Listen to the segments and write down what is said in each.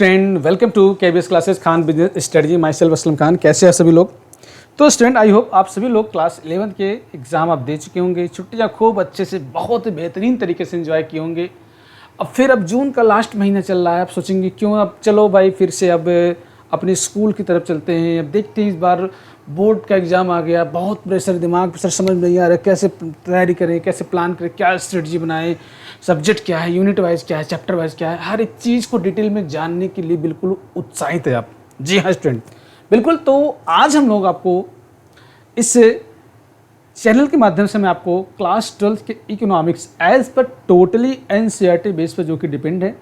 Student, welcome to KBS classes Khan business strategy. Myself Aslam Khan. कैसे हैं सभी लोग? तो स्टूडेंट, आई होप आप सभी लोग क्लास 11 के एग्ज़ाम आप दे चुके होंगे। छुट्टियां खूब अच्छे से बहुत ही बेहतरीन तरीके से एंजॉय किए होंगे। अब जून का लास्ट महीना चल रहा है। आप सोचेंगे क्यों, अब चलो भाई फिर से अब अपने स्कूल की तरफ चलते हैं। अब देखते हैं, इस बार बोर्ड का एग्ज़ाम आ गया, बहुत प्रेशर, दिमाग प्रेशर, समझ नहीं आ रहा कैसे तैयारी करें, कैसे प्लान करें, क्या स्ट्रेटजी बनाएं, सब्जेक्ट क्या है, यूनिट वाइज क्या है, चैप्टर वाइज क्या है, हर एक चीज़ को डिटेल में जानने के लिए बिल्कुल उत्साहित है आप। जी हाँ स्टूडेंट, बिल्कुल। तो आज हम लोग आपको इस चैनल के माध्यम से मैं आपको क्लास 12 के economics as per totally NCERT base पर जो कि डिपेंड है,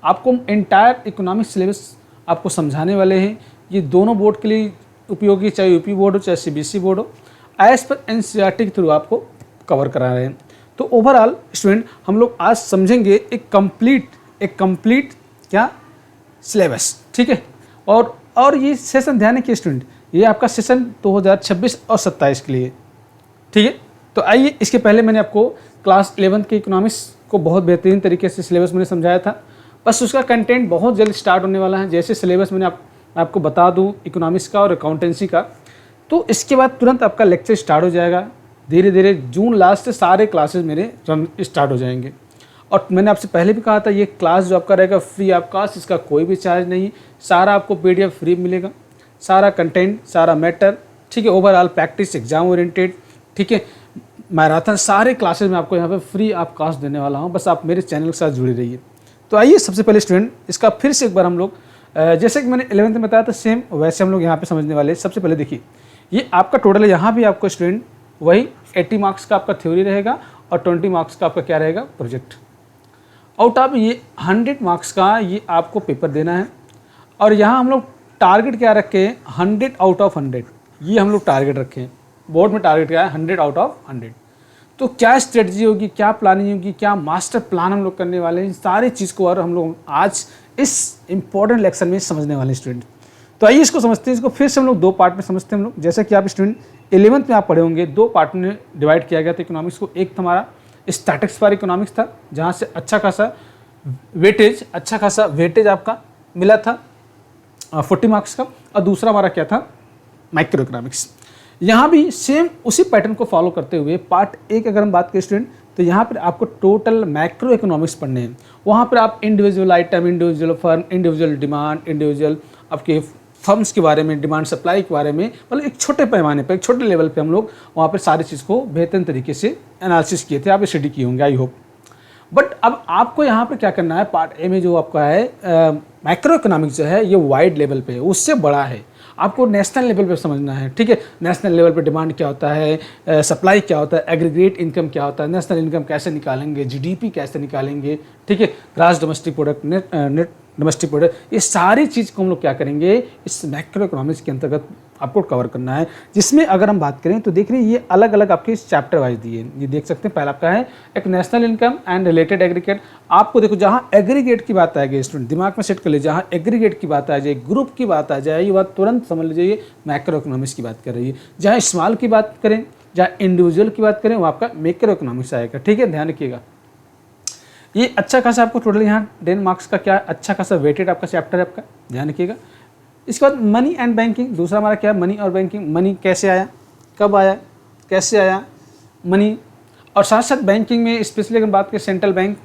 आपको एंटायर इकोनॉमिक्स सिलेबस आपको समझाने वाले हैं। ये दोनों बोर्ड के लिए उपयोगी, चाहे यूपी बोर्ड हो चाहे सीबीएसई बोर्ड हो, एज पर एनसीईआरटी के थ्रू आपको कवर करा रहे हैं। तो ओवरऑल स्टूडेंट, हम लोग आज समझेंगे एक कंप्लीट क्या सिलेबस, ठीक है। और ये सेशन ध्यान रखिए स्टूडेंट, ये आपका सेशन 2026 और 27 के लिए, ठीक है। तो आइए, इसके पहले मैंने आपको क्लास 11 के इकोनॉमिक्स को बहुत बेहतरीन तरीके से सिलेबस मैंने समझाया था। बस उसका कंटेंट बहुत जल्द स्टार्ट होने वाला है। जैसे सिलेबस मैंने आपको बता दूं इकोनॉमिक्स का और अकाउंटेंसी का, तो इसके बाद तुरंत आपका लेक्चर स्टार्ट हो जाएगा। धीरे धीरे जून लास्ट से सारे क्लासेस मेरे स्टार्ट हो जाएंगे। और मैंने आपसे पहले भी कहा था, ये क्लास जो आपका रहेगा फ्री ऑफ कास्ट, इसका कोई भी चार्ज नहीं। सारा आपको पीडीएफ फ्री मिलेगा, सारा कंटेंट, सारा मैटर, ठीक है। ओवरऑल प्रैक्टिस, एग्जाम ओरिएंटेड, ठीक है, मैराथन, सारे क्लासेस में आपको यहाँ पे फ्री ऑफ कास्ट देने वाला हूँ। बस आप मेरे चैनल के साथ जुड़े रहिए। तो आइए, सबसे पहले स्टूडेंट इसका फिर से एक बार हम लोग, जैसे कि मैंने 11th में बताया था सेम वैसे हम लोग यहाँ पे समझने वाले हैं। सबसे पहले देखिए, ये आपका टोटल है, यहाँ भी आपको स्टूडेंट वही 80 मार्क्स का आपका थ्योरी रहेगा और 20 मार्क्स का आपका क्या रहेगा, प्रोजेक्ट। आउट ऑफ ये 100 मार्क्स का ये आपको पेपर देना है। और यहाँ हम लोग टारगेट क्या रखे हैं, 100 आउट ऑफ 100, ये हम लोग टारगेट रखे हैं। बोर्ड में टारगेट क्या है, 100 आउट ऑफ 100। तो क्या स्ट्रेटजी होगी, क्या प्लानिंग होगी, क्या मास्टर प्लान हम लोग करने वाले हैं, सारी चीज़ को और हम लोग आज इस इंपॉर्टेंट लेक्चर में समझने वाले स्टूडेंट। तो आइए इसको समझते हैं। इसको फिर से हम लोग दो पार्ट में समझते हैं हम लोग। जैसे कि आप स्टूडेंट 11th में आप पढ़े होंगे, दो पार्ट में डिवाइड किया गया था इकोनॉमिक्स को। एक हमारा स्टैटिक्स फॉर इकोनॉमिक्स था, जहाँ से अच्छा खासा वेटेज आपका मिला था 40 मार्क्स का। और दूसरा हमारा क्या था, माइक्रो इकोनॉमिक्स। यहाँ भी सेम उसी पैटर्न को फॉलो करते हुए पार्ट ए की अगर हम बात करें स्टूडेंट, तो यहाँ पर आपको टोटल मैक्रो इकोनॉमिक्स पढ़ने हैं। वहाँ पर आप individual item, individual firm, individual demand, individual आपके फर्म्स के बारे में, डिमांड सप्लाई के बारे में, मतलब एक छोटे पैमाने पर, एक छोटे लेवल पे हम लोग वहाँ पर सारी चीज़ को बेहतरीन तरीके से एनालिसिस किए थे। आप स्टडी किए होंगे आई होप। बट अब आपको यहाँ पर क्या करना है, पार्ट ए में जो आपका है मैक्रो इकोनॉमिक्स जो है, ये वाइड लेवल पे है, उससे बड़ा है। आपको नेशनल लेवल पे समझना है, ठीक है। नेशनल लेवल पे डिमांड क्या होता है, सप्लाई क्या होता है, एग्रीगेट इनकम क्या होता है, नेशनल इनकम कैसे निकालेंगे, जीडीपी कैसे निकालेंगे, ठीक है, gross domestic product, net domestic product, ये सारी चीज़ को हम लोग क्या करेंगे, इस मैक्रो इकोनॉमिक्स के अंतर्गत आपको कवर करना है। जिसमें अगर हम बात करें तो देख रहे हैं, ये अलग अलग आपके चैप्टर वाइज दिए हैं। ये देख सकते हैं, पहला आपका है एक national income and related aggregate. आपको देखो, जहाँ एग्रीगेट की बात आएगी स्टूडेंट, दिमाग में सेट कर लीजिए, जहाँ एग्रीगेट की बात आ जाए, ग्रुप की बात आ जाए, ये बात तुरंत समझ लीजिए मैक्रो इकोनॉमिक्स की बात कर रही है। जहाँ स्मॉल की बात करें, जहाँ इंडिविजुअल की बात करें, वो आपका मैक्रो इकोनॉमिक्स आएगा, ठीक है। ध्यान रखिएगा, ये अच्छा खासा आपको टोटल यहाँ 10 मार्क्स का क्या अच्छा खासा वेटेड आपका चैप्टर है आपका, ध्यान रखिएगा। इसके बाद मनी एंड बैंकिंग, दूसरा हमारा क्या है, मनी और बैंकिंग। मनी कैसे आया, कब आया, कैसे आया मनी, और साथ साथ बैंकिंग में स्पेशली अगर बात करें, central bank,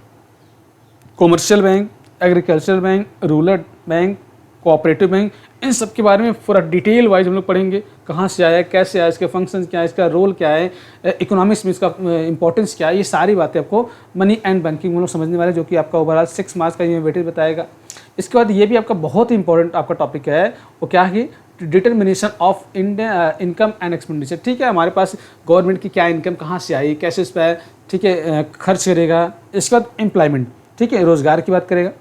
commercial bank, agricultural bank, rural bank, cooperative bank, इन सब के बारे में पूरा डिटेल वाइज हम लोग पढ़ेंगे। कहाँ से आया, कैसे आया, इसके फंक्शंस क्या है, इसका रोल क्या है, इकोनॉमिक्स में इसका इंपॉर्टेंस क्या है, ये सारी बातें आपको मनी एंड बैंकिंग में लोग समझने वाले, जो कि आपका ओवरऑल 6 मार्क्स का ये वेटेज बताएगा। इसके बाद ये भी आपका बहुत ही इंपॉर्टेंट आपका टॉपिक है, वो क्या है, determination of income and expenditure, ठीक है। हमारे पास गवर्नमेंट की क्या इनकम कहाँ से आई, कैसे इस पर, ठीक है, खर्च करेगा। इसके बाद एम्प्लॉयमेंट, ठीक है, रोजगार की बात करेगा,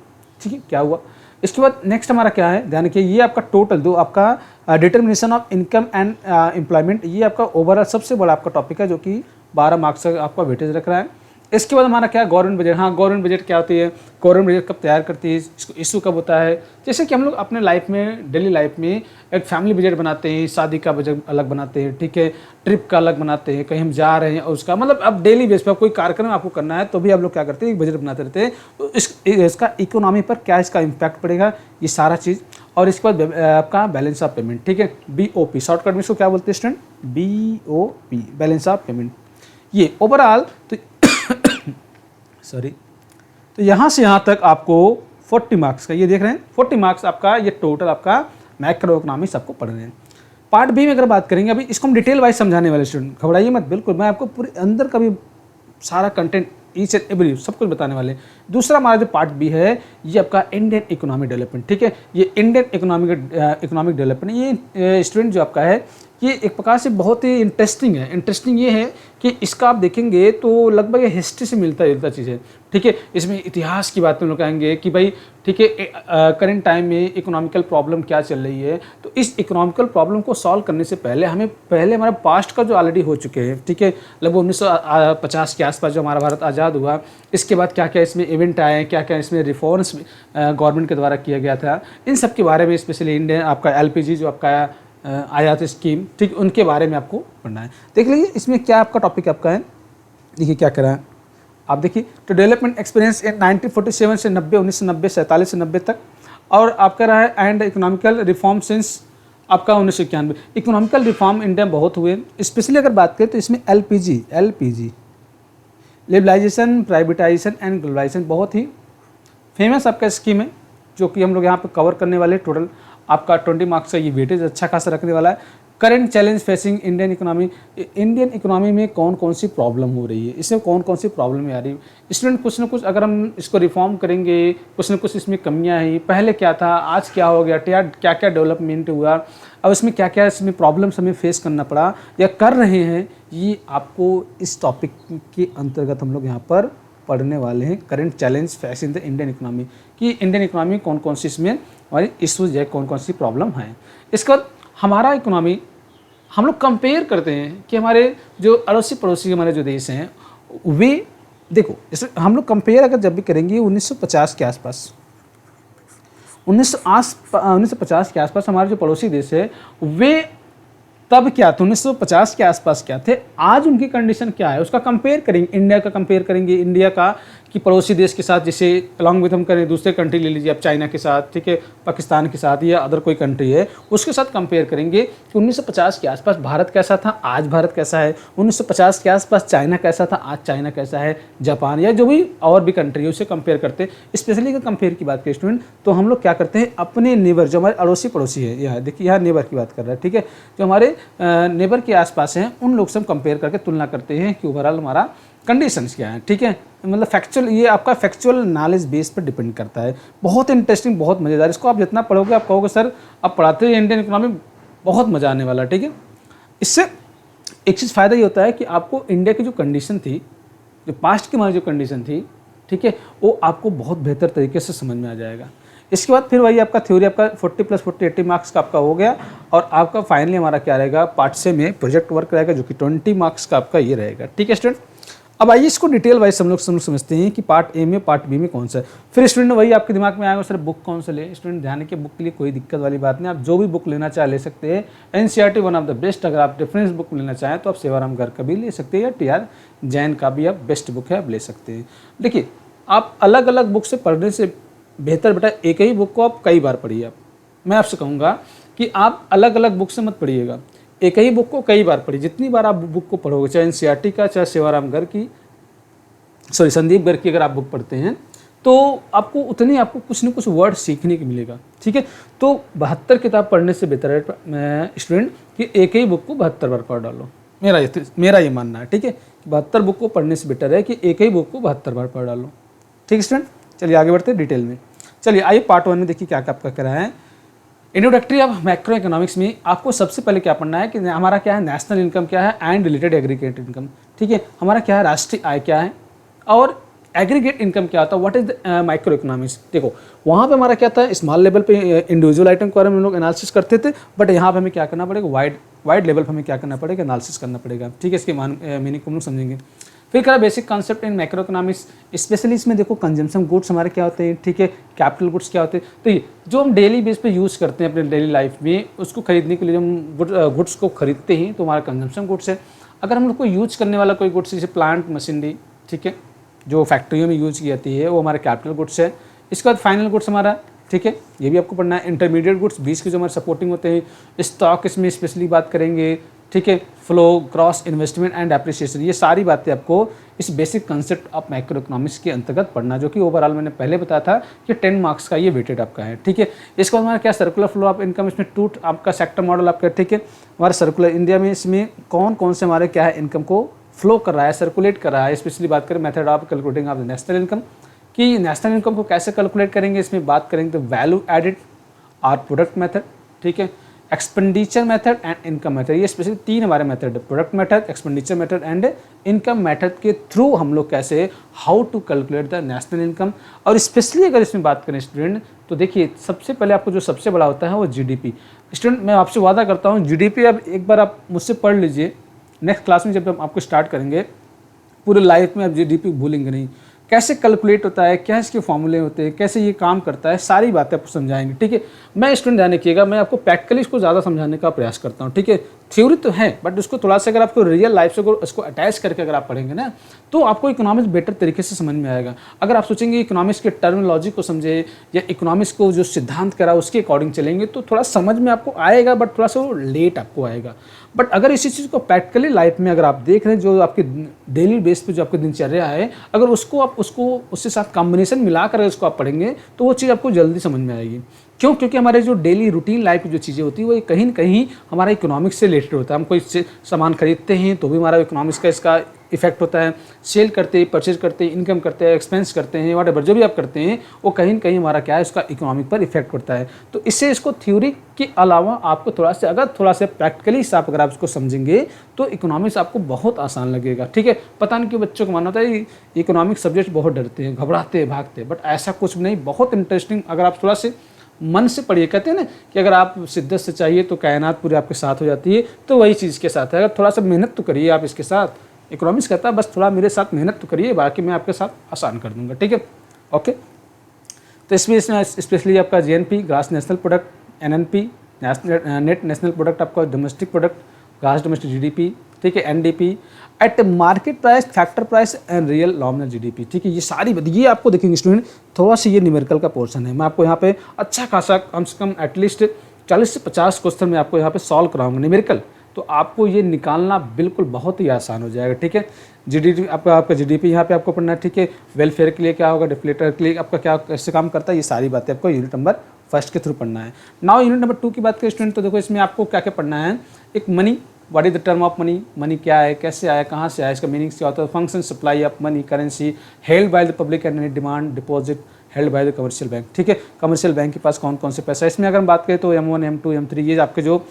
ठीक है, क्या हुआ। इसके बाद नेक्स्ट हमारा क्या है, ध्यान रखिए, ये आपका टोटल दो आपका determination of income and employment, ये आपका ओवरऑल सबसे बड़ा आपका टॉपिक है, जो कि 12 मार्क्स का आपका वेटेज रख रहा है। इसके बाद हमारा क्या गवर्नमेंट बजट। हाँ, गवर्नमेंट बजट क्या होती है, गवर्नमेंट बजट कब तैयार करती है, इसको इशू कब होता है। जैसे कि हम लोग अपने लाइफ में, डेली लाइफ में एक फैमिली बजट बनाते हैं, शादी का बजट अलग बनाते हैं, ठीक है, ट्रिप का अलग बनाते हैं, कहीं हम जा रहे हैं और उसका मतलब अब डेली बेस पर कोई कार्यक्रम आपको करना है तो भी आप लोग क्या करते हैं, एक बजट बनाते रहते हैं। तो इसका इकोनॉमी पर क्या इसका इम्पैक्ट पड़ेगा, ये सारा चीज़। और इसके बाद आपका बैलेंस ऑफ पेमेंट, ठीक है, BOP शॉर्टकट में इसको क्या बोलते हैं student, BOP balance of payment. ये ओवरऑल तो सॉरी, तो यहाँ से यहाँ तक आपको 40 मार्क्स का, ये देख रहे हैं 40 मार्क्स आपका, ये टोटल आपका मैक्रो इकोनॉमिक्स आपको पढ़ रहे हैं। पार्ट बी में अगर बात करेंगे, अभी इसको हम डिटेल वाइज समझाने वाले स्टूडेंट, घबराइए मत, बिल्कुल मैं आपको पूरे अंदर का भी सारा कंटेंट ईच एंड एवरी सब कुछ बताने वाले। दूसरा हमारा जो पार्ट बी है, ये आपका इंडियन इकोनॉमिक डेवलपमेंट, ठीक है, ये इंडियन इकोनॉमिक डेवलपमेंट, ये स्टूडेंट जो आपका है, ये एक प्रकार से बहुत ही इंटरेस्टिंग है। इंटरेस्टिंग ये है कि इसका आप देखेंगे तो लगभग ये हिस्ट्री से मिलता जुलता चीज़ है, ठीक है। इसमें इतिहास की बात हम लोग कहेंगे कि भाई ठीक है, करंट टाइम में इकोनॉमिकल प्रॉब्लम क्या चल रही है, तो इस इकोनॉमिकल प्रॉब्लम को सॉल्व करने से पहले हमारा पास्ट का जो ऑलरेडी हो चुके हैं, ठीक है, लगभग 1950 के आसपास जो हमारा भारत आज़ाद हुआ, इसके बाद क्या क्या इसमें इवेंट आए, क्या क्या इसमें रिफॉर्म्स गवर्नमेंट के द्वारा किया गया था, इन सब के बारे में, स्पेशली इंडियन आपका LPG जो आपका आयात स्कीम, ठीक, उनके बारे में आपको पढ़ना है। देख लीजिए इसमें क्या आपका टॉपिक आपका है, देखिए क्या करा है आप, देखिए तो डेवलपमेंट एक्सपीरियंस इन 1947 से 90, 1990 47 से 90 तक, और आपका रहा है एंड इकोनॉमिकल रिफॉर्म सिंस आपका 1991। इकोनॉमिकल रिफॉर्म इंडिया में बहुत हुए, स्पेशली अगर बात करें तो इसमें LPG liberalisation, privatisation and globalisation बहुत ही फेमस आपका स्कीम है, जो कि हम लोग यहाँ पे कवर करने वाले। टोटल आपका 20 मार्क्स का ये वेटेज अच्छा खासा रखने वाला है। Current challenge facing Indian economy में कौन कौन सी प्रॉब्लम हो रही है, इसमें कौन कौन सी प्रॉब्लम आ रही है। स्टूडेंट कुछ ना कुछ अगर हम इसको रिफॉर्म करेंगे, कुछ ना कुछ इसमें कमियां हैं, पहले क्या था, आज क्या हो गया, क्या क्या डेवलपमेंट हुआ, अब इसमें क्या क्या इसमें प्रॉब्लम्स हमें फेस करना पड़ा या कर रहे हैं, ये आपको इस टॉपिक के अंतर्गत हम लोग यहाँ पर पढ़ने वाले हैं। Current challenge face in the Indian economy, कि इंडियन इकोनॉमी कौन कौन सी इसमें हमारी इशूज़ है, कौन कौन सी प्रॉब्लम है। इसके बाद हमारा इकोनॉमी हम लोग कंपेयर करते हैं कि हमारे जो अड़ोसी पड़ोसी हमारे जो देश हैं, वे देखो इस हम लोग कंपेयर अगर जब भी करेंगे 1950 के आसपास, 1950 के आसपास हमारे जो पड़ोसी देश है, वे तब क्या थे, 1950 के आसपास क्या थे, आज उनकी कंडीशन क्या है, उसका कंपेयर करेंगे। इंडिया का कंपेयर करेंगे, इंडिया का कि पड़ोसी देश के साथ, जैसे अलॉन्ग विथ हम करें दूसरे कंट्री ले लीजिए आप, चाइना के साथ, ठीक है, पाकिस्तान के साथ या अदर कोई कंट्री है, उसके साथ कंपेयर करेंगे कि 1950 के आसपास भारत कैसा था, आज भारत कैसा है, 1950 के आसपास चाइना कैसा था, आज चाइना कैसा है, जापान या जो भी और भी कंट्री है उसे कंपेयर करते हैं। स्पेशली अगर कंपेयर की बात करें स्टूडेंट, तो हम लोग क्या करते हैं, अपने नेबर जो हमारे अड़ोसी पड़ोसी है, यहाँ देखिए यहाँ नेबर की बात कर रहा है, ठीक है, जो हमारे नेबर के आसपास हैं उन लोग से हम कंपेयर करके तुलना करते हैं कि ओवरऑल हमारा कंडीशंस क्या है, ठीक है। मतलब फैक्चुअल, ये आपका फैक्चुअल नॉलेज बेस पर डिपेंड करता है। बहुत इंटरेस्टिंग, बहुत मज़ेदार, इसको आप जितना पढ़ोगे आप कहोगे सर आप पढ़ाते हैं इंडियन इकोनॉमी, बहुत मज़ा आने वाला है, ठीक है। इससे एक चीज़ फ़ायदा ये होता है कि आपको इंडिया की जो कंडीशन थी, जो पास्ट की हमारी जो कंडीशन थी, ठीक है, वो आपको बहुत बेहतर तरीके से समझ में आ जाएगा। इसके बाद फिर वही आपका थ्योरी आपका 40 + 40 80 मार्क्स का आपका हो गया, और आपका फाइनली हमारा क्या रहेगा, पार्ट से में प्रोजेक्ट वर्क रहेगा जो कि 20 मार्क्स का आपका ये रहेगा, ठीक है स्टूडेंट। अब आइए इसको डिटेल वाइज हम लोग समझते हैं कि पार्ट ए में पार्ट बी में कौन सा है। फिर स्टूडेंट वही आपके दिमाग में आएगा सर बुक कौन सा ले। स्टूडेंट ध्यान रखिए, बुक के लिए कोई दिक्कत वाली बात नहीं, आप जो भी बुक लेना चाहे ले सकते हैं। NCERT one of the best, अगर आप रेफरेंस बुक लेना चाहें तो आप सेवाराम गर्ग का भी ले सकते हैं, या TR जैन का भी आप बेस्ट बुक है आप ले सकते हैं। देखिए आप अलग अलग बुक से पढ़ने से बेहतर बेटा एक ही बुक को आप कई बार पढ़िए। आप मैं आपसे कहूँगा कि आप अलग अलग बुक से मत पढ़िएगा, एक ही बुक को कई बार पढ़िए। जितनी बार आप बुक को पढ़ोगे, चाहे NCERT का, चाहे सेवाराम गर्ग की, संदीप गर्ग की अगर आप बुक पढ़ते हैं, तो आपको उतनी आपको कुछ न कुछ वर्ड सीखने को मिलेगा, ठीक है। तो 72 किताब पढ़ने से बेहतर है स्टूडेंट कि एक ही बुक को 72 बार पढ़ डालो। मेरा ये मानना है, ठीक है। 72 बुक को पढ़ने से बेटर है कि एक ही बुक को 72 बार पढ़ डालो, ठीक है स्टूडेंट। चलिए आगे बढ़ते हैं डिटेल में। चलिए आइए पार्ट 1 में देखिए क्या क्या आपका करा है। इंट्रोडक्टरी ऑफ मैक्रो इकोनॉमिक्स में आपको सबसे पहले क्या पढ़ना है कि हमारा क्या है, नेशनल इनकम क्या है एंड रिलेटेड एग्रीगेट इनकम, ठीक है। हमारा क्या है, राष्ट्रीय आय क्या है और एग्रीगेट इनकम क्या होता है, what is the micro economics. देखो वहाँ पे हमारा क्या था, स्मॉल लेवल पे इंडिविजुअल आइटम के बारे में हम लोग एनालिसिस करते थे, बट यहाँ पे हमें क्या करना पड़ेगा, वाइड लेवल पर हमें क्या करना पड़ेगा, एनालिसिस करना पड़ेगा, ठीक है। इसके मीनिंग को हम लोग समझेंगे। फिर करा basic concept in macro economics, specially इसमें देखो कंजम्पशन गुड्स हमारे क्या होते हैं, ठीक है, कैपिटल गुड्स क्या होते हैं। तो ये जो हम डेली बेस पे यूज़ करते हैं अपने डेली लाइफ में, उसको खरीदने के लिए हम गुड्स को खरीदते हैं तो हमारा कंजम्पशन गुड्स है। अगर हम लोग को यूज करने वाला कोई गुड्स जैसे प्लांट मशीनरी, ठीक है, जो फैक्ट्रियों में यूज की जाती है, वो हमारा कैपिटल गुड्स है। इसके बाद फाइनल गुड्स हमारा, ठीक है, ये भी आपको पढ़ना है। इंटरमीडिएट गुड्स, बीच के जो हमारे सपोर्टिंग होते हैं। स्टॉक, इसमें स्पेशली बात करेंगे, ठीक है। Flow, cross investment and appreciation, ये सारी बातें आपको इस basic concept of micro economics के अंतर्गत पढ़ना, जो कि ओवरऑल मैंने पहले बताया था कि 10 मार्क्स का ये वेटेड आपका है, ठीक है। इसके बाद हमारा क्या सर्कुलर फ्लो ऑफ इनकम, इसमें टू आपका सेक्टर मॉडल आपका, ठीक है। हमारा सर्कुलर इंडिया में इसमें कौन कौन से हमारे क्या है इनकम को फ्लो कर रहा है, सर्कुलेट कर रहा है। स्पेशली बात करें method of calculating of the national income, कि नेशनल इनकम को कैसे कैलकुलेट करेंगे, इसमें बात करेंगे तो वैल्यू एडिड और प्रोडक्ट मेथड, ठीक है, expenditure method and income method. ये स्पेशली 3 हमारे मेथड है, product method, expenditure method and income method के थ्रू हम लोग कैसे how to calculate the national income. और स्पेशली अगर इसमें बात करें स्टूडेंट, तो देखिए सबसे पहले आपको जो सबसे बड़ा होता है वो जीडीपी। स्टूडेंट मैं आपसे वादा करता हूँ जीडीपी अब एक बार आप मुझसे पढ़ लीजिए, नेक्स्ट क्लास में जब हम आपको स्टार्ट करेंगे, पूरे लाइफ में आप जीडीपी भूलेंगे नहीं। कैसे कैलकुलेट होता है, क्या इसके फॉर्मूले होते हैं, कैसे ये काम करता है, सारी बातें आपको समझाएंगे, ठीक है। मैं स्टूडेंट ध्यान रखिएगा, मैं आपको प्रैक्टिकली इसको ज़्यादा समझाने का प्रयास करता हूँ, ठीक है। थ्योरी तो है बट उसको थोड़ा सा अगर आपको रियल लाइफ से इसको अटैच करके अगर आप पढ़ेंगे ना, तो आपको इकोनॉमिक्स बेटर तरीके से समझ में आएगा। अगर आप सोचेंगे इकोनॉमिक्स के टर्मिनोलॉजी को समझे या इकोनॉमिक्स को जो सिद्धांत करा उसके अकॉर्डिंग चलेंगे तो थोड़ा समझ में आपको आएगा, बट थोड़ा सा वो लेट आपको आएगा। बट अगर इसी चीज़ को प्रैक्टिकली लाइफ में अगर आप देख रहे हैं, जो आपके डेली बेस पे जो आपकी दिनचर्या है, अगर उसको उससे साथ कॉम्बिनेशन मिलाकर अगर उसको आप पढ़ेंगे तो वो चीज़ आपको जल्दी समझ में आएगी। क्यों? क्योंकि हमारे जो डेली रूटीन लाइफ की जो चीज़ें होती है वो कहीं ना कहीं हमारा इकोनॉमिक्स से रिलेटेड होता है। हम कोई सामान खरीदते हैं तो भी हमारा इकोनॉमिक्स का इसका इफेक्ट होता है। सेल करते हैं, परचेज करते हैं, इनकम करते हैं, एक्सपेंस करते हैं, वॉटेवर जो भी आप करते हैं वो कहीं ना कहीं हमारा क्या है, उसका इकोनॉमिक पर इफेक्ट पड़ता है। तो इससे इसको थ्योरी के अलावा आपको थोड़ा सा प्रैक्टिकली आप अगर आप इसको समझेंगे तो इकोनॉमिक्स आपको बहुत आसान लगेगा, ठीक है। पता नहीं क्यों बच्चों को मानना होता है इकोनॉमिक्स सब्जेक्ट बहुत डरते हैं, घबराते हैं, भागते हैं, बट ऐसा कुछ नहीं, बहुत इंटरेस्टिंग। अगर आप थोड़ा से मन से पढ़िए, कहते हैं ना कि अगर आप शिद्दत से चाहिए तो कायनात पूरी आपके साथ हो जाती है, तो वही चीज़ के साथ है। अगर थोड़ा सा मेहनत तो करिए आप इसके साथ, इकोनॉमिक्स कहता है बस थोड़ा मेरे साथ मेहनत तो करिए, बाकी मैं आपके साथ आसान कर दूंगा, ठीक है, ओके। तो इसमें स्पेशली आपका GNP, gross national product, NNP, net national product, आपका domestic product, gross domestic GDP, ठीक है, NDP, at market price, factor price and real nominal GDP, ठीक है। ये सारी ये आपको देखेंगे स्टूडेंट, थोड़ा सा ये न्यूमेरिकल का पोर्शन है। मैं आपको यहाँ पे अच्छा खासा कम से कम एटलीस्ट 40 से 50 क्वेश्चन मैं आपको यहाँ पे सॉल्व कराऊंगा न्यूमेरिकल, तो आपको ये निकालना बिल्कुल बहुत ही आसान हो जाएगा, ठीक है। जीडीपी आपका जीडीपी यहाँ पे आपको पढ़ना है, ठीक है। वेलफेयर के लिए क्या होगा, डिफ्लेटर के लिए आपका क्या कैसे काम करता है, ये सारी बातें आपको यूनिट नंबर 1 के थ्रू पढ़ना है। नाउ यूनिट नंबर 2 की बात करें स्टूडेंट, तो देखो इसमें आपको क्या क्या पढ़ना है। एक money, what is the term of money, money क्या है, कैसे आया, कहाँ से आया, इसका मीनिंग्स क्या होता है, function supply of money, currency, held by the public and demand deposit held by the commercial bank, ठीक है। कमर्शियल बैंक के पास कौन कौन से पैसा है, इसमें अगर हम बात करें तो M1 M2 M3 ये आपके जो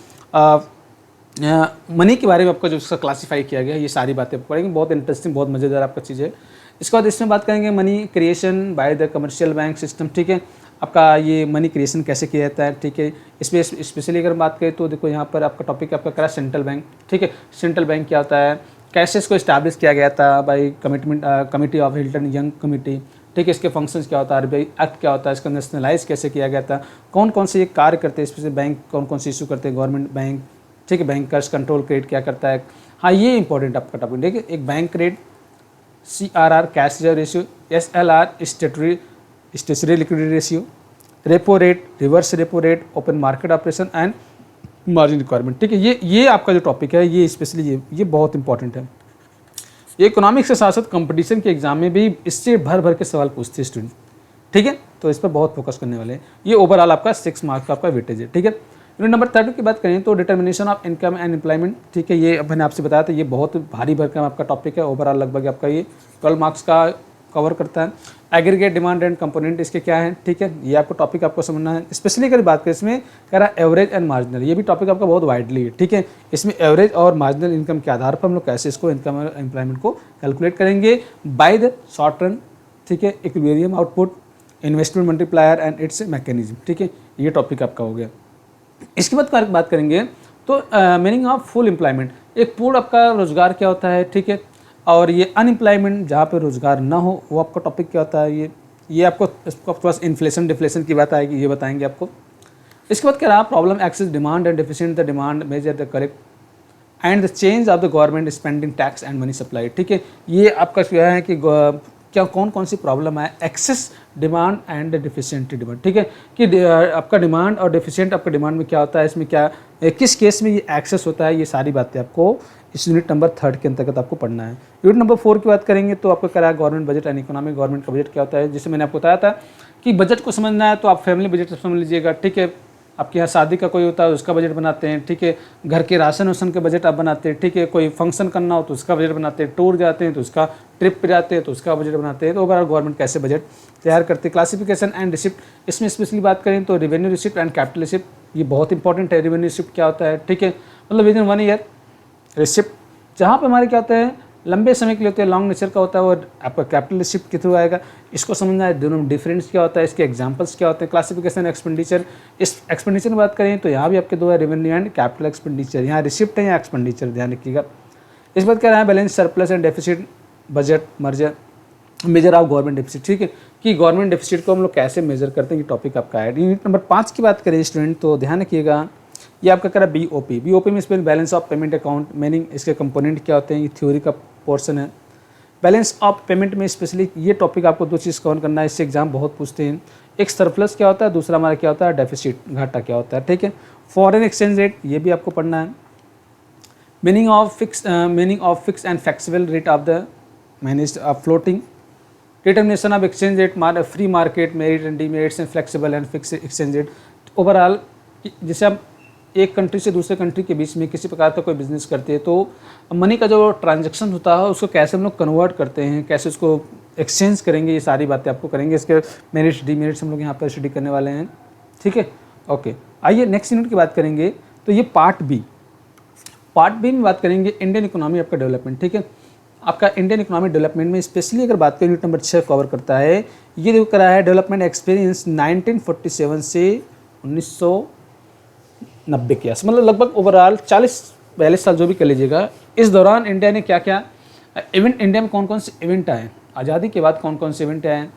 मनी के बारे में आपका जो उसका क्लासीफाई किया गया है, ये सारी बातें आपको पढ़ेंगे, बहुत इंटरेस्टिंग, बहुत मज़ेदार आपका चीज़ है। इसके बाद इसमें बात करेंगे money creation by the commercial bank system, ठीक है। आपका ये मनी क्रिएशन कैसे किया जाता है, ठीक है। इसमें स्पेशली अगर बात करें तो देखो यहाँ पर आपका टॉपिक आपका करा सेंट्रल बैंक, ठीक है। सेंट्रल बैंक क्या होता है, कैसे इसको इस्टेब्लिश किया गया था by committee of Hilton young committee, ठीक है। इसके फंक्शंस क्या होता है, RBI एक्ट क्या होता है, इसका नेशनलाइज कैसे किया गया था, कौन कौन से ये कार्य करते हैं, स्पेशली बैंक कौन कौन से इशू करते हैं, गवर्नमेंट बैंक, ठीक है। बैंकर्स कंट्रोल क्रेडिट क्या करता है, हाँ ये इंपॉर्टेंट आपका टॉपिक, ठीक है। एक bank credit, CRR cash reserve ratio, SLR stationary liquidity ratio, repo rate, reverse repo rate, open market operation and margin requirement, ठीक है। ये आपका जो टॉपिक है ये स्पेशली ये बहुत इंपॉर्टेंट है। ये इकोनॉमिक्स के साथ साथ कंपटीशन के एग्जाम में भी इससे भर भर के सवाल पूछते हैं स्टूडेंट, ठीक है। तो इस पर बहुत फोकस करने वाले हैं। ये ओवरऑल आपका 6 मार्क्स का आपका वेटेज है, ठीक है। यूनिट नंबर 30 की बात करें तो determination of income and employment, ठीक है। ये मैंने आपसे बताया था ये बहुत भारी भरकम आपका टॉपिक है, ओवरऑल लगभग आपका ये 12 मार्क्स का कवर करता है। एग्रीगेट डिमांड एंड कंपोनेंट इसके क्या है, ठीक है। ये आपको टॉपिक आपको समझना है। स्पेशली अगर बात करें इसमें कह रहा है एवरेज एंड मार्जिनल, ये भी टॉपिक आपका बहुत वाइडली है, ठीक है। इसमें एवरेज और मार्जिनल इनकम के आधार पर हम लोग कैसे इसको इनकम और एम्प्लॉयमेंट को कैलकुलेट करेंगे बाय द शॉर्ट रन, ठीक है। Equilibrium output, investment multiplier and it's mechanism, ठीक है। ये टॉपिक आपका हो गया। इसके बाद बात करेंगे तो मीनिंग ऑफ फुल एम्प्लॉयमेंट, एक पूर्ण आपका रोजगार क्या होता है, ठीक है। और ये अनएम्प्लॉयमेंट जहाँ पे रोज़गार ना हो वो आपका टॉपिक क्या होता है, ये आपको इसको पास इन्फ्लेशन डिफ्लेशन की बात आएगी, ये बताएंगे आपको। इसके बाद कह रहा problem excess demand and deficient the demand measure the correct and the change of the government spending tax and money supply. ठीक है, ये आपका क्या है कि क्या कौन कौन सी प्रॉब्लम है, excess demand and deficient demand. ठीक है, कि आपका डिमांड और डिफिशिएंट आपका डिमांड में क्या होता है, इसमें क्या किस केस में ये एक्सेस होता है, ये सारी बातें आपको इस यूनिट नंबर 3 के अंतर्गत आपको पढ़ना है। यूनिट नंबर 4 की बात करेंगे तो आपको क्या है government budget and economy. Government का बजट क्या होता है, जैसे मैंने आपको बताया था कि बजट को समझना है तो आप फैमिली बजट समझ लीजिएगा। ठीक है, आपके यहाँ शादी का कोई होता है उसका बजट बनाते हैं। ठीक है, घर के राशन वाशन के बजट आप बनाते हैं। ठीक है, कोई फंक्शन करना हो तो उसका बजट बनाते हैं, टूर जाते हैं तो उसका, ट्रिप पे जाते हैं तो उसका बजट बनाते हैं। तो ओवरऑल गवर्नमेंट कैसे बजट तैयार करते हैं। क्लासिफिकेशन एंड रिसिप्ट, इसमें स्पेशली बात करें तो revenue receipt and capital receipt, ये बहुत इंपॉर्टेंट है। रेवेन्यू रिसिप्ट क्या होता है, ठीक है, मतलब विद इन 1 ईयर रिसिप्ट जहाँ पे हमारे क्या होते हैं लंबे समय के लिए होते हैं, लॉन्ग नेचर का होता है, और आपका कैपिटल रिसिप्ट के थ्रू आएगा। इसको समझना है, दोनों में डिफरेंस क्या होता है, इसके एग्जांपल्स क्या होते हैं। क्लासिफिकेशन एक्सपेंडिचर, इस एक्सपेंडिचर की बात करें तो यहाँ भी आपके दो है, रेवेन्यू एंड कैपिटल एक्सपेंडिचर। यहाँ रिसिप्ट है, यहाँ एक्सपेंडिचर, ध्यान रखिएगा। इस बात कह रहा है balance surplus and deficit budget merger measure of government deficit. ठीक है, कि गवर्नमेंट डेफिसिट को हम लोग कैसे मेजर करते हैं, ये टॉपिक आपका है। यूनिट नंबर 5 की बात करें स्टूडेंट तो ध्यान रखिएगा, ये आपका कह रहा है बीओपी। बीओपी में इसमें balance of payment account, meaning इसके कंपोनेंट क्या होते हैं, ये थ्योरी का पोर्शन है। बैलेंस ऑफ पेमेंट में स्पेशली ये टॉपिक आपको दो चीज़ कवर करना है, इससे एग्जाम बहुत पूछते हैं। एक सरप्लस क्या होता है, दूसरा हमारा क्या होता है डेफिसिट, घाटा क्या होता है। ठीक है, फॉरेन एक्सचेंज रेट ये भी आपको पढ़ना है। Meaning of fix and flexible rate of the managed floating, determination of exchange rate, free market, merit and demerits and flexible and fix exchange rate. Overall जैसे आप एक कंट्री से दूसरे कंट्री के बीच में किसी प्रकार का कोई बिजनेस करते हैं तो मनी का जो ट्रांजैक्शन होता है उसको कैसे हम लोग कन्वर्ट करते हैं, कैसे उसको एक्सचेंज करेंगे, ये सारी बातें आपको करेंगे। इसके मेरिट्स डीमेरिट्स हम लोग यहाँ पर स्टडी करने वाले हैं। ठीक है, ओके, आइए नेक्स्ट यूनिट की बात करेंगे। तो ये पार्ट बी में बात करेंगे इंडियन इकोनॉमी आपका डेवलपमेंट। ठीक है, आपका इंडियन इकोनॉमी डेवलपमेंट में स्पेशली अगर बात करें यूनिट नंबर 6 कवर करता है। ये देखो करा है डेवलपमेंट एक्सपीरियंस 1947 से 1990 के आस, मतलब लगभग ओवरऑल 40-42 साल जो भी कर लीजिएगा। इस दौरान इंडिया ने क्या क्या इवेंट, इंडिया में कौन कौन से इवेंट आए, आज़ादी के बाद कौन कौन से इवेंट आए।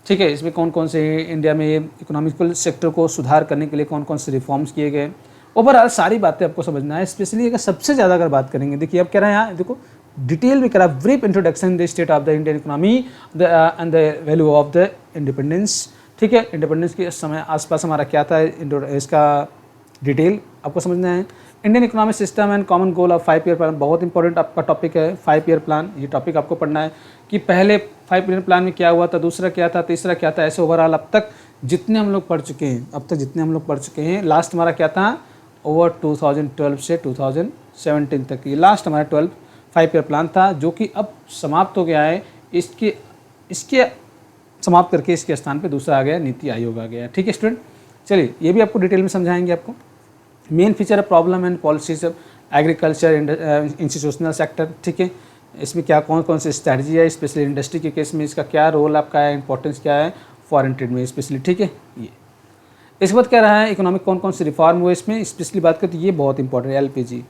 ठीक है, इसमें कौन कौन से इंडिया में इकोनॉमिकल सेक्टर को सुधार करने के लिए कौन कौन से रिफॉर्म्स किए गए। ओवरऑल सारी बातें आपको समझना है। स्पेशली अगर सबसे ज़्यादा अगर बात करेंगे, देखिए अब कह रहे हैं यहाँ देखो डिटेल भी करा, brief introduction the state of the Indian economy and the value of the independence. ठीक है, इंडिपेंडेंस के समय आसपास हमारा क्या था, इसका डिटेल आपको समझना है। Indian economic system and common goal of 5 year plan, बहुत इंपॉर्टेंट आपका टॉपिक है 5 ईयर प्लान। ये टॉपिक आपको पढ़ना है कि पहले 5 ईयर प्लान में क्या हुआ था, दूसरा क्या था, तीसरा क्या था, ऐसे ओवरऑल अब तक जितने हम लोग पढ़ चुके हैं, लास्ट हमारा क्या था ओवर 2012 से 2017 तक, ये लास्ट हमारा 5 ईयर प्लान था जो कि अब समाप्त हो गया है। इसके समाप्त करके इसके स्थान पे दूसरा आ गया, नीति आयोग आ गया। ठीक है स्टूडेंट, चलिए ये भी आपको डिटेल में समझाएंगे। आपको मेन फीचर है problem and policies of agriculture institutional sector. ठीक है, इसमें क्या कौन कौन सी स्ट्रैटेजी है, स्पेशली इंडस्ट्री के केस में इसका क्या रोल आपका है, इंपॉर्टेंस क्या है, फॉरेन ट्रेड में स्पेशली। ठीक है, ये इसके बाद कह रहा है इकोनॉमिक कौन कौन से रिफॉर्म हुए, इसमें स्पेशली बात करें तो ये बहुत इंपॉर्टेंट है LPG,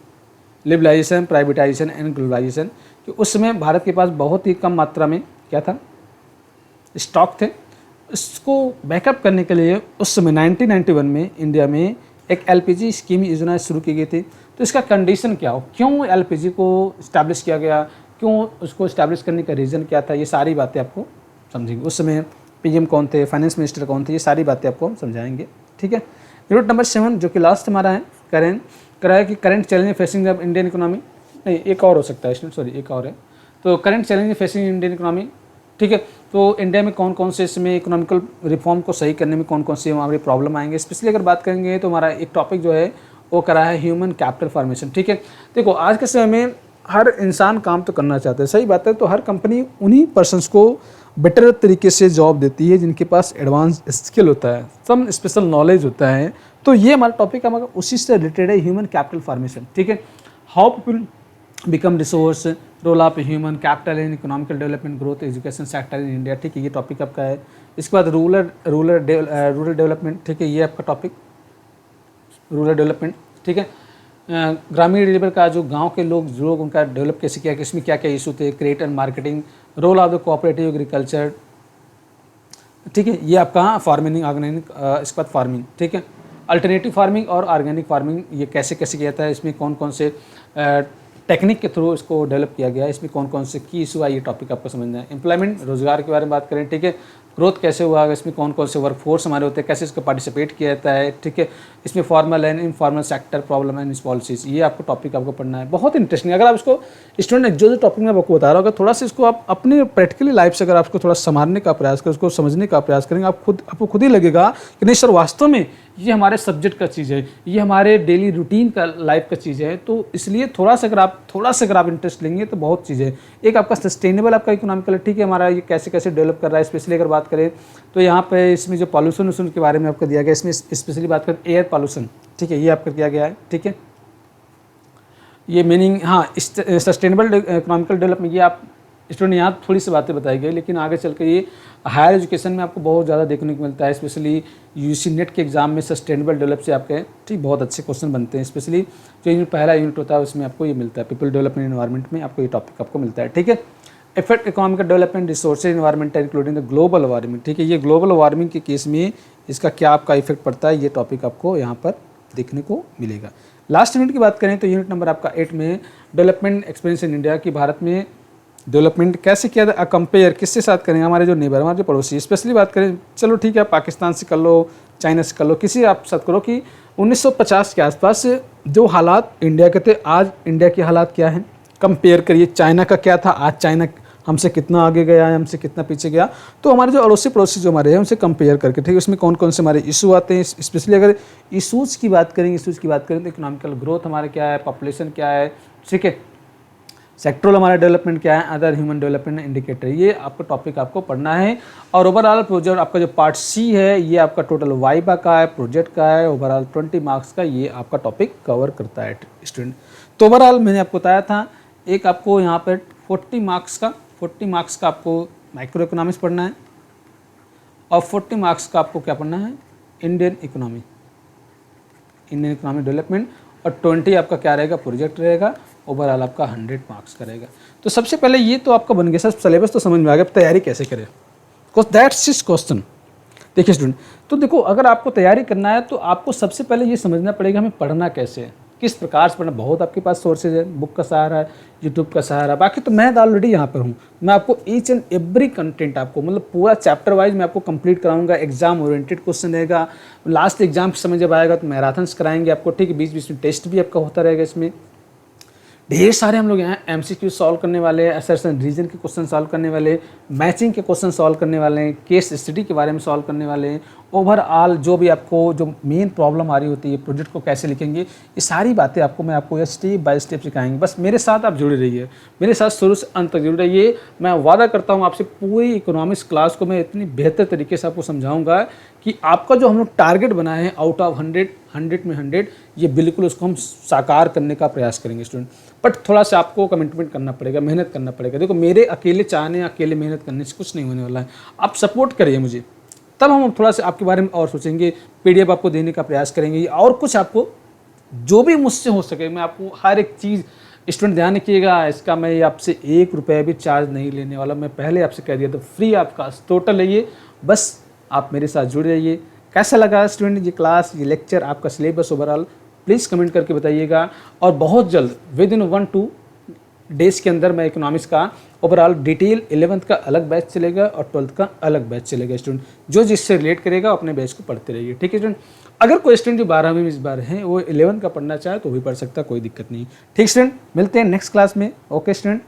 liberalisation, privatisation and globalisation. कि उस समय भारत के पास बहुत ही कम मात्रा में क्या था, स्टॉक थे। इसको बैकअप करने के लिए उस समय 1991 में इंडिया में एक एलपीजी स्कीम योजना शुरू की गई थी। तो इसका कंडीशन क्या हो, क्यों एलपीजी को इस्टेब्लिश किया गया, क्यों उसको इस्टेब्लिश करने का रीज़न क्या था, ये सारी बातें आपको समझेंगे। उस समय पीएम कौन थे, फाइनेंस मिनिस्टर कौन थे, ये सारी बातें आपको हम समझाएंगे। ठीक है, यूनिट नंबर 7 जो कि लास्ट हमारा है कराया कि current challenge facing the Indian economy, नहीं एक और हो सकता है इसमें, सॉरी एक और है। तो current challenge facing Indian economy. ठीक है, तो इंडिया में कौन कौन से इसमें इकोनॉमिकल रिफॉर्म को सही करने में कौन कौन से हमारे प्रॉब्लम आएंगे। स्पेशली अगर बात करेंगे तो हमारा एक टॉपिक जो है वो करा है ह्यूमन कैपिटल फॉर्मेशन। ठीक है, देखो आज के समय में हर इंसान काम तो करना चाहता है, सही बात है। तो हर कंपनी उन्हीं पर्सनस को बेटर तरीके से जॉब देती है जिनके पास एडवांस स्किल होता है, सम स्पेशल नॉलेज होता है। तो ये हमारा टॉपिक हमारा उसी से रिलेटेड है, ह्यूमन कैपिटल फॉर्मेशन। ठीक है, how people become resource, role of human capital in economical development, growth, education sector in India. ठीक है, ये टॉपिक आपका है। इसके बाद रूरल डेवलपमेंट। ठीक है, ये आपका टॉपिक रूरल डेवलपमेंट। ठीक है, ग्रामीण लेवल का जो गांव के लोग उनका डेवलप कैसे किया, इसमें क्या क्या इशू थे, create and marketing, role of the cooperative agriculture, ठीक है, ये आपका फार्मिंग ऑर्गेनिक, इसके बाद फार्मिंग, ठीक है, अल्टरनेटिव फार्मिंग और ऑर्गेनिक फार्मिंग ये कैसे कैसे किया था, इसमें कौन कौन से टेक्निक के थ्रू इसको डेवलप किया गया, इसमें कौन कौन से की इशू आई, ये टॉपिक आपको समझना है। एम्प्लॉयमेंट, रोजगार के बारे में बात करें, ठीक है, ग्रोथ कैसे हुआ, इसमें कौन कौन से वर्क फोर्स हमारे होते हैं, कैसे इसको पार्टिसिपेट किया जाता है, ठीक है, इसमें formal and informal sector problem and policies, ये आपको टॉपिक आपको पढ़ना है। बहुत इंटरेस्टिंग, अगर आप इसको स्टूडेंट जो टॉपिक मैं आपको बता रहा हूँ, अगर थोड़ा सा इसको आप अपने प्रैक्टिकली लाइफ से अगर आपको थोड़ा संभालने का प्रयास करें, उसको समझने का प्रयास करेंगे, आपको खुद ही लगेगा कि नहीं सर वास्तव में ये हमारे सब्जेक्ट का चीज़ है, ये हमारे डेली रूटीन का लाइफ का चीज़ है। तो इसलिए थोड़ा सा अगर आप इंटरेस्ट लेंगे तो बहुत चीज़ है। एक आपका सस्टेनेबल आपका इकोनॉमिकल, ठीक है, हमारा ये कैसे कैसे डेवलप कर रहा है, स्पेशली अगर बात करें तो यहाँ पे इसमें जो पॉल्यूशन के बारे में आपको दिया गया, इसमें स्पेशली बात करें एयर पॉल्यूशन, ठीक है, ये आपका किया गया है, ठीक है, ये मीनिंग, हाँ, सस्टेनेबल इकोनॉमिकल डेवलपमेंट, ये आप स्टूडेंट यहाँ थोड़ी सी बातें बताई गई, लेकिन आगे चल के ये हायर एजुकेशन में आपको बहुत ज़्यादा देखने को मिलता है, स्पेशली यूजी नेट के एग्जाम में सस्टेनेबल डेवलप से आपके ठीक बहुत अच्छे क्वेश्चन बनते हैं। स्पेशली जो पहला यूनिट होता है उसमें आपको ये मिलता है, पीपल डेवलपमेंट एनवायरनमेंट में आपको ये टॉपिक आपको मिलता है, ठीक है। Effect economic development resources environment including the global warming, ठीक है, ये ग्लोबल वार्मिंग के केस में इसका क्या आपका इफेक्ट पड़ता है, ये टॉपिक आपको यहाँ पर देखने को मिलेगा। लास्ट यूनिट की बात करें तो यूनिट नंबर आपका 8 में डेवलपमेंट एक्सपीरियंस इन इंडिया, की भारत में डेवलपमेंट कैसे किया था, कंपेयर किससे साथ करेंगे, हमारे जो नेबर, हमारे जो पड़ोसी, स्पेशली बात करें, चलो ठीक है, पाकिस्तान से कर लो, चाइना से कर लो, किसी आप साथ करो कि 1950 के आसपास जो हालात इंडिया के थे, आज इंडिया के हालात क्या हैं, कंपेयर करिए। चाइना का क्या था, आज चाइना हमसे कितना आगे गया है, हमसे कितना पीछे गया। तो हमारे जो अड़ोसी पड़ोसी जो हमारे हैं उनसे कंपेयर करके, ठीक है, उसमें कौन कौन से हमारे इशू आते हैं। स्पेशली अगर इशूज़ की बात करें तो इकोनॉमिकल ग्रोथ हमारे क्या है, पॉपुलेशन क्या है, ठीक है, सेक्टरल हमारा डेवलपमेंट क्या है, अदर ह्यूमन डेवलपमेंट इंडिकेटर, ये आपका टॉपिक आपको पढ़ना है। और ओवरऑल प्रोजेक्ट आपका जो पार्ट सी है ये आपका टोटल वाइबा का है, प्रोजेक्ट का है, ओवरऑल 20 मार्क्स का ये आपका टॉपिक कवर करता है स्टूडेंट। तो ओवरऑल मैंने आपको बताया था, एक आपको यहाँ पर 40 मार्क्स का आपको माइक्रो इकोनॉमिक्स पढ़ना है और 40 मार्क्स का आपको क्या पढ़ना है, इंडियन इकोनॉमी डेवलपमेंट, और 20 आपका क्या रहेगा, प्रोजेक्ट रहेगा। ओवरऑल आपका 100 मार्क्स का रहेगा। तो सबसे पहले ये तो आपका बन गया, सब सिलेबस तो समझ में आ गया, तैयारी कैसे करें, दैट्स इज क्वेश्चन। देखिए स्टूडेंट, तो देखो अगर आपको तैयारी करना है तो आपको सबसे पहले ये समझना पड़ेगा हमें पढ़ना कैसे है, किस प्रकार से पढ़ना। बहुत आपके पास सोर्सेज है, बुक का सहारा है, यूट्यूब का सहारा, बाकी तो मैं ऑलरेडी यहाँ पर हूँ। मैं आपको ईच एंड एवरी कंटेंट आपको मतलब पूरा चैप्टर वाइज मैं आपको कंप्लीट कराऊंगा। एग्जाम ओरिएंटेड क्वेश्चन रहेगा, लास्ट एग्जाम समय जब आएगा तो मैराथन्स कराएंगे आपको, ठीक है, बीच बीच में टेस्ट भी आपका होता रहेगा। इसमें ढेर सारे हम लोग यहाँ MCQ सॉल्व करने वाले हैं, असर्शन रीजन के क्वेश्चन सॉल्व करने वाले, मैचिंग के क्वेश्चन सॉल्व करने वाले हैं, केस स्टडी के बारे में सॉल्व करने वाले हैं। ओवरऑल जो भी आपको जो मेन प्रॉब्लम आ रही होती है, प्रोजेक्ट को कैसे लिखेंगे, ये सारी बातें मैं आपको स्टेप बाय स्टेप सिखाएंगे। बस मेरे साथ आप जुड़े रहिए, मेरे साथ शुरू से अंत तक जुड़े रहिए। मैं वादा करता हूँ आपसे पूरी इकोनॉमिक्स क्लास को मैं इतनी बेहतर तरीके से आपको समझाऊंगा कि आपका जो हम लोग टारगेट बनाए हैं आउट ऑफ 100 में 100, ये बिल्कुल उसको हम साकार करने का प्रयास करेंगे स्टूडेंट। बट थोड़ा सा आपको कमिटमेंट करना पड़ेगा, मेहनत करना पड़ेगा। देखो मेरे अकेले चाहने, अकेले मेहनत करने से कुछ नहीं होने वाला है। आप सपोर्ट करिए मुझे, तब हम थोड़ा सा आपके बारे में और सोचेंगे, PDF आपको देने का प्रयास करेंगे, और कुछ आपको जो भी मुझसे हो सके मैं आपको हर एक चीज़। स्टूडेंट ध्यान रखिएगा, इसका मैं आपसे 1 रुपये भी चार्ज नहीं लेने वाला। मैं पहले आपसे कह दिया था, फ्री आपका टोटल है ये। बस आप मेरे साथ जुड़े रहिए। कैसा लगा स्टूडेंट ये क्लास, ये लेक्चर, आपका सिलेबस ओवरऑल, प्लीज़ कमेंट करके बताइएगा। और बहुत जल्द विदिन 1-2 डेज के अंदर मैं इकोनॉमिक्स का ओवरऑल डिटेल 11th का अलग बैच चलेगा और 12th का अलग बैच चलेगा। स्टूडेंट जो जिससे रिलेट करेगा अपने बैच को पढ़ते रहिए, ठीक है स्टूडेंट। अगर कोई स्टूडेंट जो 12वीं में इस बार है वो 11th का पढ़ना चाहे तो भी पढ़ सकता, कोई दिक्कत नहीं। ठीक स्टूडेंट, मिलते हैं नेक्स्ट क्लास में। Okay student.